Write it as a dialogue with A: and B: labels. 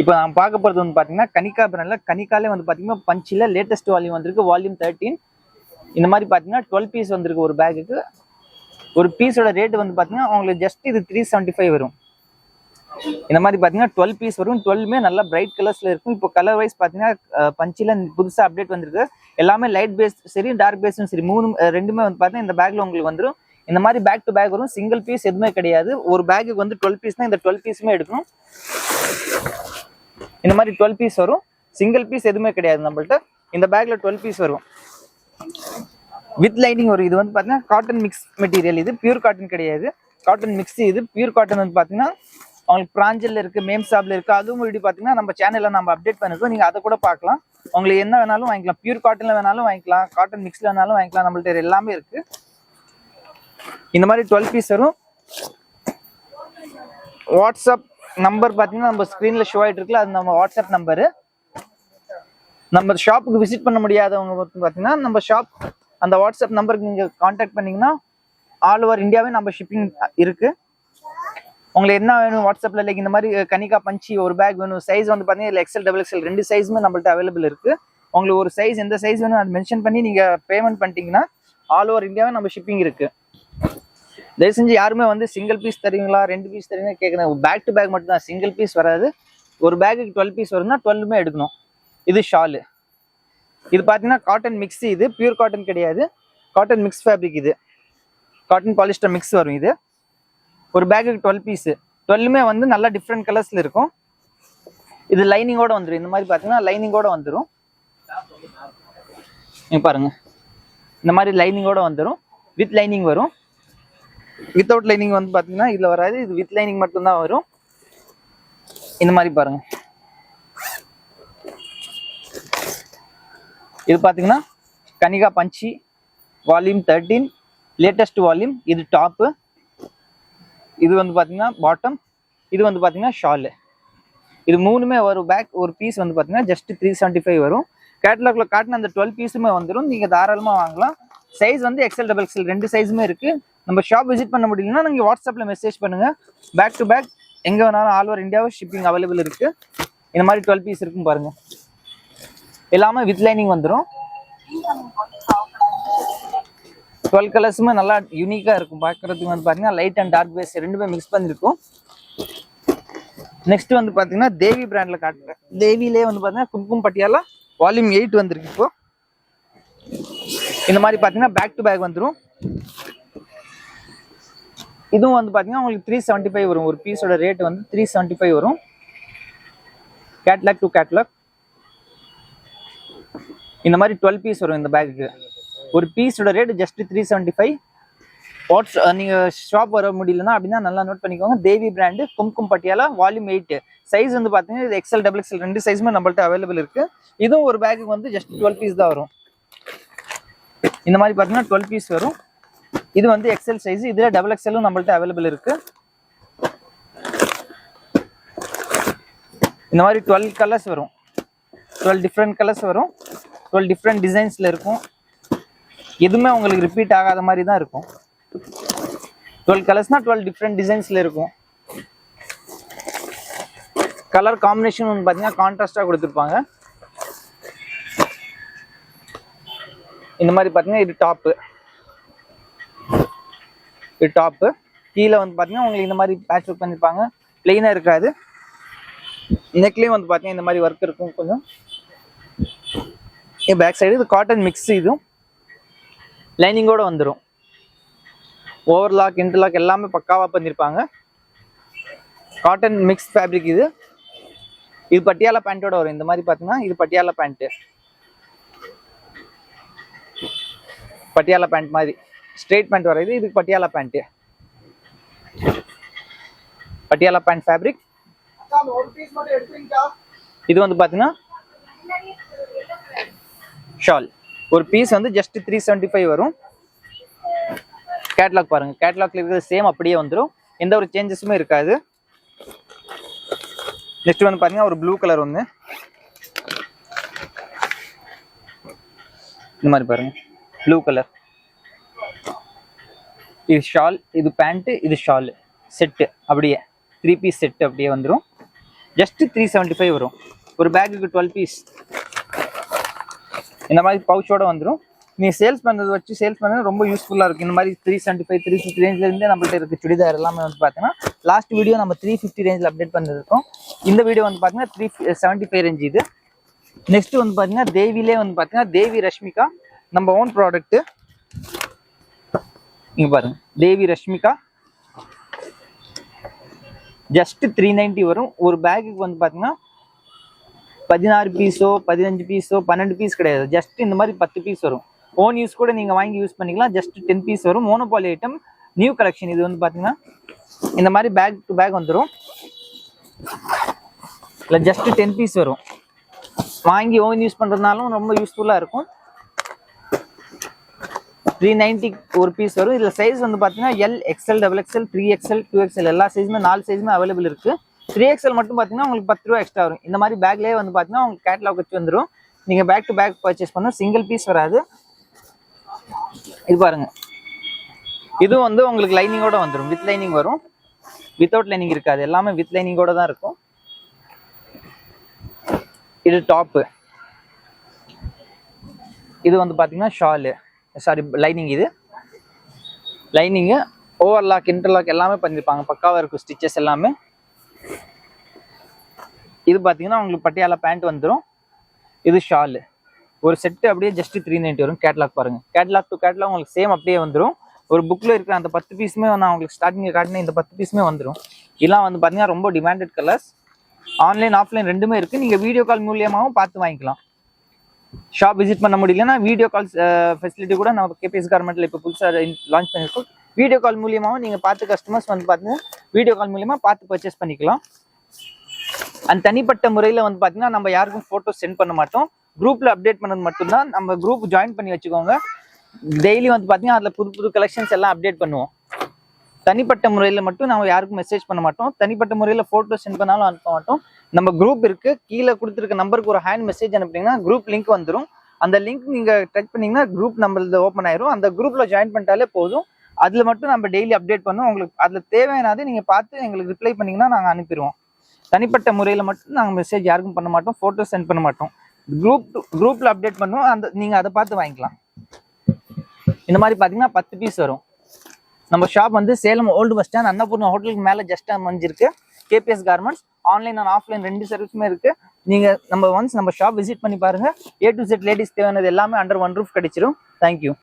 A: இப்போ நான் பார்க்க போகிறது வந்து பார்த்தீங்கன்னா கனிகா பிராண்டில் கனிகாலே வந்து பார்த்தீங்கன்னா பஞ்சில் லேட்டஸ்ட் வால்யூம் வந்திருக்கு. வால்யூம் 13 இந்த மாதிரி பார்த்தீங்கன்னா 12 பீஸ் வந்திருக்கு. ஒரு பேக்குக்கு ஒரு பீஸோட ரேட் வந்து பார்த்தீங்கன்னா உங்களுக்கு ஜஸ்ட் இது 375 வரும். இந்த மாதிரி பார்த்தீங்கன்னா 12 பீஸ் வரும். 12மே நல்லா பிரைட் கலர்ஸில் இருக்கும். இப்போ கலர் வைஸ் பார்த்தீங்கன்னா பஞ்சில் புதுசாக அப்டேட் வந்திருக்கு. எல்லாமே லைட் பேஸ் சரி டார்க் பேஸும் சரி ரெண்டுமே வந்து பார்த்தீங்கன்னா இந்த பேக்கில் உங்களுக்கு வந்துடும். இந்த மாதிரி பேக் டு பேக் வரும். சிங்கிள் பீஸ் எதுவுமே கிடையாது. ஒரு பேக்குக்கு வந்து 12 பீஸ்னா இந்த 12 பீஸுமே எடுக்கணும். இந்த மாதிரி 12 பீஸ் வரும். சிங்கிள் பீஸ் எதுவுமே கிடையாது நம்மள்ட்ட. இந்த பேக்ல 12 பீஸ் வரும் வித் லைனிங் வரும். இது வந்து பார்த்தீங்கன்னா காட்டன் மிக்ஸ் மெட்டீரியல். இது பியூர் காட்டன் கிடையாது, காட்டன் மிக்ஸ். இது பியூர் காட்டன் வந்து பார்த்தீங்கன்னா உங்களுக்கு பிராஞ்சல் இருக்கு, மேம்சாப்ல இருக்கு. அதுவும் இப்படி பார்த்தீங்கன்னா நம்ம சேனல்ல நம்ம அப்டேட் பண்ணிருக்கோம். நீங்க அதை கூட பார்க்கலாம். உங்களுக்கு என்ன வேணாலும் வாங்கிக்கலாம். பியூர் காட்டன்ல வேணாலும் வாங்கிக்கலாம், காட்டன் மிக்ஸ்ல வேணாலும் வாங்கிக்கலாம். நம்மள்ட்ட எல்லாமே இருக்கு. இந்த மாதிரி 12 பீஸ் வரும். வாட்ஸ்அப் நம்பர் பார்த்தீங்கன்னா நம்ம ஸ்க்ரீன்ல ஷோ ஆகிட்டு இருக்குல்ல, அது நம்ம வாட்ஸ்அப் நம்பரு. நம்ம ஷாப்புக்கு விசிட் பண்ண முடியாதவங்க பார்த்தீங்கன்னா நம்ம ஷாப் அந்த வாட்ஸ்அப் நம்பருக்கு நீங்கள் கான்டாக்ட் பண்ணிங்கன்னா ஆல் ஓவர் இந்தியாவே நம்ம ஷிப்பிங் இருக்கு. உங்களுக்கு என்ன வேணும் வாட்ஸ்அப்ல லைக் இந்த மாதிரி கனிகா பஞ்சி ஒரு பேக் வேணும். சைஸ் வந்து பார்த்தீங்கன்னா இல்லை எக்ஸல் டபுள் எக்ஸல் ரெண்டு சைஸுமே நம்மள்ட்ட அவைலபிள் இருக்கு. உங்களுக்கு ஒரு சைஸ் எந்த சைஸ் வேணும் அது மென்ஷன் பண்ணி நீங்கள் பேமெண்ட் பண்ணிட்டீங்கன்னா ஆல் ஓவர் இந்தியாவே நம்ம ஷிப்பிங் இருக்கு. தயவு செஞ்சு யாருமே வந்து சிங்கிள் பீஸ் தருவீங்களா 2 பீஸ் தருவீங்களா கேட்குறேன். பேக் டு பேக் மட்டும் தான், சிங்கிள் பீஸ் வராது. ஒரு பேக்குக்கு 12 பீஸ் வரும்னா 12மே எடுக்கணும். இது ஷாலு. இது பார்த்தீங்கன்னா காட்டன் மிக்ஸ். இது பியூர் காட்டன் கிடையாது, காட்டன் மிக்ஸ் ஃபேப்ரிக். இது காட்டன் பாலிஸ்டர் மிக்ஸ் வரும். இது ஒரு பேக்குக்கு 12 பீஸு. 12மே வந்து நல்லா டிஃப்ரெண்ட் கலர்ஸில் இருக்கும். இது லைனிங்கோட வந்துடும். இந்த மாதிரி பார்த்தீங்கன்னா லைனிங்கோட வந்துடும். நீங்கள் பாருங்க, இந்த மாதிரி லைனிங்கோட வந்துடும். வித் லைனிங் வரும். வித்தவுட் லைனிங் வந்து பார்த்தீங்கன்னா இதில் வராது. இது வித் லைனிங் மட்டும்தான் வரும். இந்த மாதிரி பாருங்க. இது பார்த்தீங்கன்னா கனிகா பஞ்சி வால்யூம் 13 லேட்டஸ்ட் வால்யூம். இது டாப்பு. இது வந்து பார்த்தீங்கன்னா பாட்டம். இது வந்து பார்த்தீங்கன்னா ஷாலு. இது மூணுமே வரும். பேக் ஒரு பீஸ் வந்து பார்த்தீங்கன்னா ஜஸ்ட் 375 வரும். கேட்டலாக்ல காட்டின அந்த 12 பீஸுமே வந்துடும். நீங்கள் தாராளமாக வாங்கலாம். சைஸ் வந்து எக்ஸல் டபுள் எக்ஸல் ரெண்டு சைஸுமே இருக்கு. நம்ம ஷாப் விசிட் பண்ண முடியலன்னா நீங்கள் வாட்ஸ்அப்பில் மெசேஜ் பண்ணுங்க. பேக் டு பேக் எங்கே வேணாலும் ஆல் ஓவர் இந்தியாவும் ஷிப்பிங் அவைலபிள் இருக்கு. இந்த மாதிரி 12 பீஸ் இருக்கும் பாருங்க. எல்லாமே வித் லைனிங் வந்துடும். 12 கலர்ஸுமே நல்லா யூனிக்காக இருக்கும். பார்க்கறதுக்கு வந்து பார்த்தீங்கன்னா லைட் அண்ட் டார்க் பேஸ் ரெண்டுமே மிக்ஸ் பண்ணிருக்கும். நெக்ஸ்ட் வந்து பார்த்தீங்கன்னா தேவி பிராண்டில் காட்டுறேன். தேவிலே வந்து பார்த்தீங்கன்னா கும்கும் பட்டியாலா வால்யூம் 8 வந்திருக்கு. இப்போ இந்த மாதிரி பார்த்தீங்கன்னா பேக் டு பேக் வந்துடும். இதுவும் வந்து பார்த்தீங்கன்னா உங்களுக்கு 375 வரும். ஒரு பீஸோட ரேட் வந்து 375 வரும். கேட்லாக் டு கேட்லாக் இந்த மாதிரி 12 பீஸ் வரும். இந்த பேக்குக்கு ஒரு பீஸோட ரேட் ஜஸ்ட் 375. நீங்கள் ஷாப் வர முடியலன்னா அப்படின்னா நல்லா நோட் பண்ணிக்கோங்க. Devi brand kumkum Patiala volume 8. Size வந்து பார்த்தீங்கன்னா இது எக்ஸல் டபுள் எக்ஸல் ரெண்டு சைஸுமே நம்மள்ட்ட அவைலபிள் இருக்கு. இதுவும் ஒரு பேக்குக்கு வந்து ஜஸ்ட் 12 பீஸ் தான் வரும். இந்த மாதிரி பார்த்தீங்கன்னா 12 பீஸ் வரும். இது வந்து எக்ஸல் சைஸ். இதுல டபுள் எக்ஸலும் நம்மள்ட்ட அவைலபிள் இருக்கு. இந்த மாதிரி 12 கலர்ஸ் வரும். 12 டிஃப்ரெண்ட் கலர்ஸ் வரும். 12 டிஃப்ரெண்ட் டிசைன்ஸ்ல இருக்கும். எதுவுமே உங்களுக்கு ரிப்பீட் ஆகாத மாதிரி தான் இருக்கும். 12 கலர்ஸ்னா 12 டிஃப்ரெண்ட் டிசைன்ஸ்ல இருக்கும். கலர் காம்பினேஷன் வந்து பார்த்தீங்கன்னா கான்ட்ராஸ்டா கொடுத்துருப்பாங்க. இந்த மாதிரி பார்த்தீங்கன்னா இது டாப்பு. இது டாப்பு. கீழே வந்து பார்த்தீங்கன்னா உங்களுக்கு இந்த மாதிரி பேட்ச் ஒர்க் பண்ணியிருப்பாங்க. பிளெயினாக இருக்காது. நெக்லேயும் வந்து பார்த்தீங்கன்னா இந்த மாதிரி ஒர்க் இருக்கும் கொஞ்சம். பேக் சைடு இது காட்டன் மிக்ஸ். இதுவும் லைனிங்கோட வந்துடும். ஓவர்லாக் இன்டர்லாக் எல்லாமே பக்காவாக பண்ணியிருப்பாங்க. Cotton mix fabric. இது இது பட்டியாலா பேண்ட்டோட வரும். இந்த மாதிரி பார்த்தீங்கன்னா இது பட்டியாலா பேண்ட்டு. பட்டியாலா பேண்ட் மாதிரி ஸ்ட்ரெயிட் பேண்ட் வரையுது. இது Patiala pant. Patiala pant fabric. இது வந்து பாத்தீங்கன்னா ஷால். ஒரு பீஸ் வந்து ஜஸ்ட் 375 வரும். கேட்லாக் பாருங்க. கேட்லாக்ல இருக்கிறது சேம் அப்படியே வந்துடும். எந்த ஒரு சேஞ்சஸுமே இருக்காது. நெக்ஸ்ட் வந்து பாத்தீங்கன்னா ஒரு ப்ளூ கலர் ஒன்று. இந்த மாதிரி பாருங்க ப்ளூ கலர். இது ஷால், இது பேண்ட், இது ஷால் செட்டு. அப்படியே 3 பீஸ் செட்டு அப்படியே வந்துடும். ஜஸ்ட் 375 வரும். ஒரு பேக்குக்கு 12 பீஸ் இந்த மாதிரி பவுச்சோட வந்துடும். நீ சேல்ஸ் பண்ணுறது வச்சு சேல்ஸ் பண்ணுறது ரொம்ப யூஸ்ஃபுல்லாக இருக்கும். இந்த மாதிரி 375 350 ரேஞ்சிலேருந்தே நம்மள்ட்ட இருக்குது சுடிதார் எல்லாமே வந்து பார்த்தீங்கன்னா. லாஸ்ட் வீடியோ நம்ம 350 ரேஞ்சில் அப்டேட் பண்ணிருக்கோம். இந்த வீடியோ வந்து பார்த்தீங்கன்னா 375 ரேஞ்ச் இது. நெக்ஸ்ட் வந்து பார்த்தீங்கன்னா தேவிலே வந்து பார்த்தீங்கன்னா தேவி ரஷ்மிகா நம்ம ஓன் ப்ராடக்ட்டு. இங்கே பாருங்க தேவி ரஷ்மிகா ஜஸ்ட் 390 வரும். ஒரு பேக்குக்கு வந்து பார்த்தீங்கன்னா 16 பீஸோ 15 பீஸோ 12 பீஸ் கிடையாது. ஜஸ்ட் இந்த மாதிரி 10 பீஸ் வரும். ஓன் யூஸ் கூட நீங்கள் வாங்கி யூஸ் பண்ணிக்கலாம். ஜஸ்ட் 10 பீஸ் வரும். Monopoly item new collection. இது வந்து பார்த்தீங்கன்னா இந்த மாதிரி பேக் டு பேக் வந்துடும். இல்லை ஜஸ்ட் 10 பீஸ் வரும். வாங்கி ஓன் யூஸ் பண்ணுறதுனாலும் ரொம்ப யூஸ்ஃபுல்லாக இருக்கும். 390 ஒரு பீஸ் வரும். இதில் சைஸ் வந்து பார்த்தீங்கன்னா L, XL, XXL, 3XL, 2XL எல்லா சைஸுமே 4 சைஸுமே அவைலபிள் இருக்குது. 3XL மட்டும் பார்த்தீங்கன்னா உங்களுக்கு 10 ரூபா எக்ஸ்ட்ரா வரும். இந்த மாதிரி பேக்லேயே வந்து பார்த்தீங்கன்னா உங்களுக்கு கேட்லாக் வச்சு வந்துடும். நீங்கள் பேக் டு பேக் பர்ச்சேஸ் பண்ணணும். சிங்கிள் பீஸ் வராது. இது பாருங்க, இதுவும் வந்து உங்களுக்கு லைனிங்கோட வந்துடும். வித் லைனிங் வரும். வித்தவுட் லைனிங் இருக்காது. எல்லாமே வித் லைனிங்கோட தான் இருக்கும். இது டாப்பு. இது வந்து பார்த்தீங்கன்னா ஷாலு, சாரி லைனிங். இது லைனிங்கு ஓவர்லாக் இன்டர்லாக் எல்லாமே பண்ணியிருப்பாங்க. பக்காவாக இருக்கும் ஸ்டிச்சஸ் எல்லாமே. இது பார்த்தீங்கன்னா உங்களுக்கு பட்டியாலா பேண்ட் வந்துடும். இது ஷாலு. ஒரு செட்டு அப்படியே ஜஸ்ட் 390 வரும். கேட்லாக் பாருங்கள். கேட்லாக் டு கேட்லாக் உங்களுக்கு சேம் அப்படியே வந்துடும். ஒரு புக்கில் இருக்கிற அந்த 10 பீஸுமே நான் உங்களுக்கு ஸ்டார்டிங்கில் காட்டினேன். இந்த 10 பீஸுமே வந்துடும். இதெல்லாம் வந்து பார்த்தீங்கன்னா ரொம்ப டிமாண்டட் கலர்ஸ். ஆன்லைன் ஆஃப்லைன் ரெண்டுமே இருக்குது. நீங்கள் வீடியோ கால் மூலியமாகவும் பார்த்து வாங்கிக்கலாம். ஷாப் விசிட் பண்ண முடியலன்னா வீடியோ கால் ஃபெசிலிட்டி கூட நம்ம கேபிஎஸ் கார்மெண்ட்டில் இப்போ புதுசாக லான்ச் பண்ணியிருக்கோம். வீடியோ கால் மூலியமாகவும் நீங்கள் பார்த்து கஸ்டமர்ஸ் வந்து பார்த்தீங்கன்னா வீடியோ கால் மூலியமாக பார்த்து பர்ச்சேஸ் பண்ணிக்கலாம். அந்த தனிப்பட்ட முறையில் வந்து பார்த்தீங்கன்னா நம்ம யாருக்கும் ஃபோட்டோ சென்ட் பண்ண மாட்டோம். குரூப்பில் அப்டேட் பண்ணது மட்டும்தான். நம்ம குரூப் ஜாயின் பண்ணி வச்சுக்கோங்க. டெய்லி வந்து பார்த்தீங்கன்னா அதில் புது புது கலெக்ஷன்ஸ் எல்லாம் அப்டேட் பண்ணுவோம். தனிப்பட்ட முறையில் மட்டும் நம்ம யாருக்கும் மெசேஜ் பண்ண மாட்டோம். தனிப்பட்ட முறையில் ஃபோட்டோ சென்ட் பண்ணாலும் அனுப்ப மாட்டோம். நம்ம குரூப் இருக்குது. கீழே கொடுத்துருக்க நம்பருக்கு ஒரு ஹேண்ட் மெசேஜ் அனுப்புனீங்கன்னா குரூப் லிங்க் வந்துடும். அந்த லிங்க் நீங்கள் டச் பண்ணிங்கன்னா குரூப் நம்மளது ஓப்பன் ஆயிரும். அந்த குரூப்பில் ஜாயின் பண்ணிட்டாலே போதும். அதில் மட்டும் நம்ம டெய்லி அப்டேட் பண்ணுவோம். உங்களுக்கு அதில் தேவையானது நீங்கள் பார்த்து எங்களுக்கு ரிப்ளை பண்ணிங்கன்னா நாங்கள் அனுப்பிடுவோம். தனிப்பட்ட முறையில் மட்டும் நாங்கள் மெசேஜ் யாருக்கும் பண்ண மாட்டோம். ஃபோட்டோ சென்ட் பண்ண மாட்டோம். குரூப்பில் அப்டேட் பண்ணுவோம். அந்த நீங்கள் அதை பார்த்து வாங்கிக்கலாம். இந்த மாதிரி பார்த்தீங்கன்னா 10 பீஸ் வரும். நம்ம ஷாப் வந்து Salem old bus stand Annapurna ஹோட்டலுக்கு மேலே ஜஸ்ட் அமைஞ்சிருக்கு. KPS garments online and offline ரெண்டு சர்வீஸுமே இருக்குது. நீங்கள் நம்ம விசிட் பண்ணி பாருங்கள். A to Z லேடிஸ் தேவையானது எல்லாமே அண்டர் ஒன் ரூஃப் கிடைச்சிரும். தேங்க்யூ.